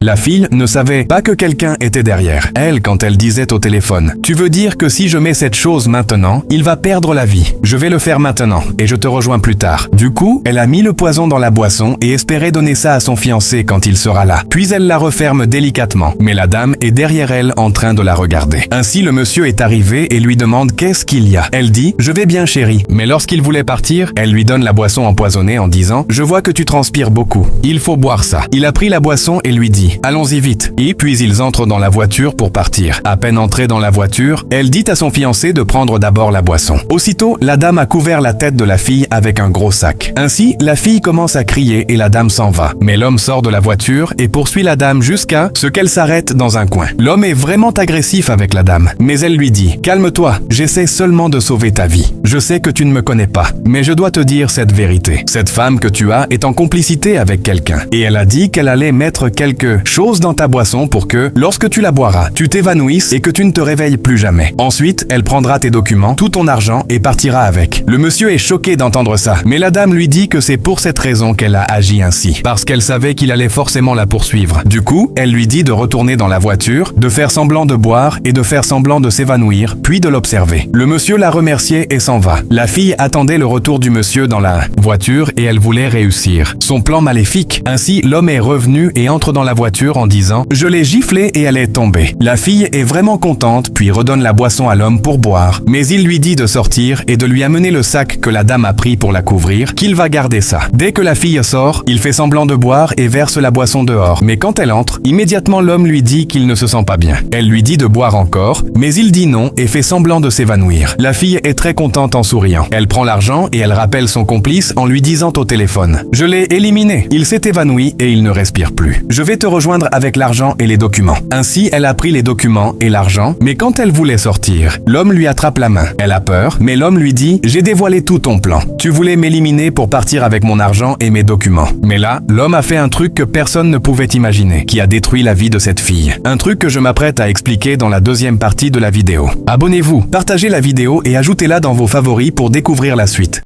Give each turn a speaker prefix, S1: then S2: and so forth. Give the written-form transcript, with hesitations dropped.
S1: La fille ne savait pas que quelqu'un était derrière elle quand elle disait au téléphone « Tu veux dire que si je mets cette chose maintenant, il va perdre la vie. Je vais le faire maintenant et je te rejoins plus tard. » Du coup, elle a mis le poison dans la boisson et espérait donner ça à son fiancé quand il sera là. Puis elle la referme délicatement, mais la dame est derrière elle en train de la regarder. Ainsi, le monsieur est arrivé et lui demande qu'est-ce qu'il y a. Elle dit « Je vais bien chérie ». Mais lorsqu'il voulait partir, elle lui donne la boisson empoisonnée en disant « Je vois que tu transpires beaucoup. Il faut boire ça. » Il a pris la boisson et lui dit « Allons-y vite ». Et puis ils entrent dans la voiture pour partir. À peine entrée dans la voiture, elle dit à son fiancé de prendre d'abord la boisson. Aussitôt, la dame a couvert la tête de la fille avec un gros sac. Ainsi, la fille commence à crier et la dame s'en va. Mais l'homme sort de la voiture et poursuit la dame jusqu'à ce qu'elle s'arrête dans un coin. L'homme est vraiment agressif avec la dame, mais elle lui dit « Calme-toi, j'essaie seulement de sauver ta vie. Je sais que tu ne me connais pas, mais je dois te dire cette vérité. Cette femme que tu as est en complicité avec quelqu'un. Et elle a dit qu'elle allait mettre quelque chose dans ta boisson pour que, lorsque tu la boiras, tu t'évanouisses et que tu ne te réveilles plus jamais. Ensuite, elle prendra tes documents, tout ton argent et partira avec. » Le monsieur est choqué d'entendre ça, mais la dame lui dit que c'est pour cette raison qu'elle a agi ainsi, parce qu'elle savait qu'il allait forcément la poursuivre. Du coup, elle lui dit de retourner dans la voiture, de faire semblant de boire et de faire semblant de s'évanouir, puis de l'observer. Le monsieur l'a remercié et s'en va. La fille attendait le retour du monsieur dans la voiture et elle voulait réussir son plan maléfique. Ainsi, l'homme est revenu et entre dans la voiture en disant « Je l'ai giflée et elle est tombée. » La fille est vraiment contente puis redonne la boisson à l'homme pour boire, mais il lui dit de sortir et de lui amener le sac que la dame a pris pour la couvrir, qu'il va garder ça. Dès que la fille sort, il fait semblant de boire et verse la boisson dehors. Mais quand elle entre, immédiatement l'homme lui dit qu'il ne se sent pas bien. Elle lui dit de boire encore, mais il dit non et fait semblant de s'évanouir. La fille est très contente en souriant. Elle prend l'argent et elle rappelle son complice en lui disant au téléphone « Je l'ai éliminé. Il s'est évanoui et il ne respire plus. Je vais te rejoindre avec l'argent et les documents. » Ainsi, elle a pris les documents et l'argent, mais quand elle voulait sortir, l'homme lui attrape la main. Elle a peur, mais l'homme lui dit « J'ai dévoilé tout ton plan. Tu voulais m'éliminer pour partir avec mon argent et mes documents. » Mais là, l'homme a fait un truc que personne ne pouvait imaginer, qui a détruit la vie de cette fille. Un truc que je m'apprête à expliquer dans la deuxième partie de la vidéo. Abonnez-vous, partagez la vidéo et ajoutez-la dans vos favoris pour découvrir la suite.